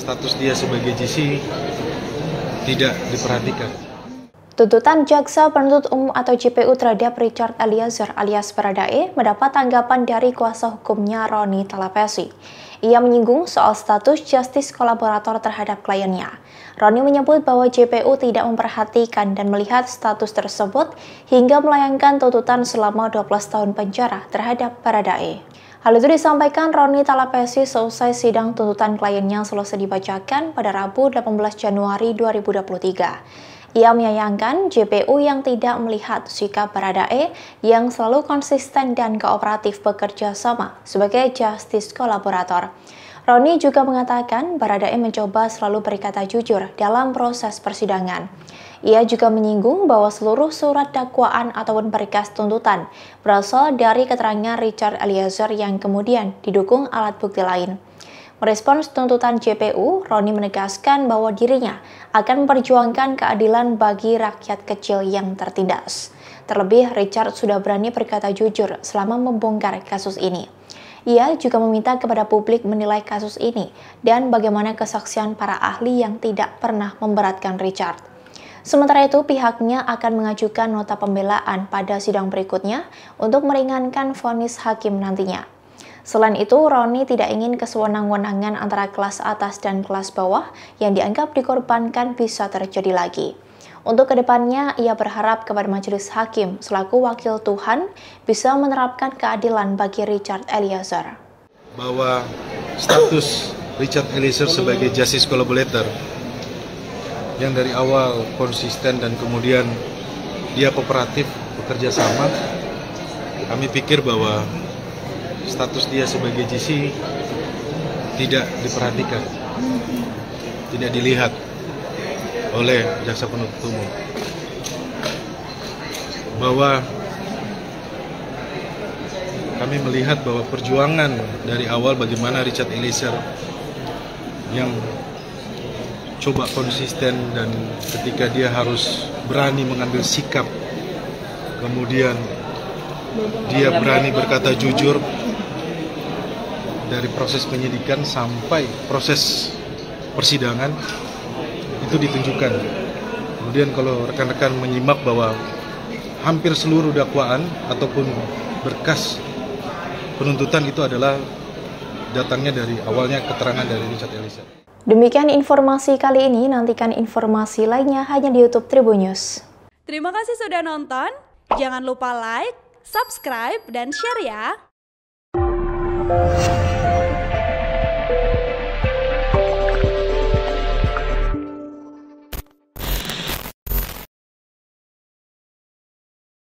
status dia sebagai GC tidak diperhatikan. Tuntutan Jaksa Penuntut Umum atau JPU terhadap Richard Eliezer alias Baradae mendapat tanggapan dari kuasa hukumnya Roni Talapesi. Ia menyinggung soal status justice kolaborator terhadap kliennya. Roni menyebut bahwa JPU tidak memperhatikan dan melihat status tersebut hingga melayangkan tuntutan selama 12 tahun penjara terhadap Baradae. Hal itu disampaikan Roni Talapesi seusai sidang tuntutan kliennya selesai dibacakan pada Rabu 18 Januari 2023. Ia menyayangkan JPU yang tidak melihat sikap Baradae yang selalu konsisten dan kooperatif bekerja sama sebagai justice kolaborator. Roni juga mengatakan Baradae mencoba selalu berkata jujur dalam proses persidangan. Ia juga menyinggung bahwa seluruh surat dakwaan ataupun berkas tuntutan berasal dari keterangan Richard Eliezer yang kemudian didukung alat bukti lain. Merespons tuntutan JPU, Roni menegaskan bahwa dirinya akan memperjuangkan keadilan bagi rakyat kecil yang tertindas. Terlebih, Richard sudah berani berkata jujur selama membongkar kasus ini. Ia juga meminta kepada publik menilai kasus ini dan bagaimana kesaksian para ahli yang tidak pernah memberatkan Richard. Sementara itu, pihaknya akan mengajukan nota pembelaan pada sidang berikutnya untuk meringankan vonis hakim nantinya. Selain itu, Roni tidak ingin kesewenang-wenangan antara kelas atas dan kelas bawah yang dianggap dikorbankan bisa terjadi lagi. Untuk kedepannya, ia berharap kepada majelis hakim selaku wakil Tuhan bisa menerapkan keadilan bagi Richard Eliezer. Bahwa status Richard Eliezer sebagai justice collaborator yang dari awal konsisten dan kemudian dia kooperatif bekerja sama, kami pikir bahwa status dia sebagai GC tidak diperhatikan, tidak dilihat oleh jaksa penuntut umum. Bahwa kami melihat bahwa perjuangan dari awal bagaimana Richard Eliezer yang coba konsisten dan ketika dia harus berani mengambil sikap, kemudian dia berani berkata jujur dari proses penyidikan sampai proses persidangan itu ditunjukkan. Kemudian kalau rekan-rekan menyimak bahwa hampir seluruh dakwaan ataupun berkas penuntutan itu adalah datangnya dari awalnya keterangan dari Richard Eliezer. Demikian informasi kali ini, nantikan informasi lainnya hanya di YouTube Tribun News. Terima kasih sudah nonton, jangan lupa like, subscribe, dan share ya!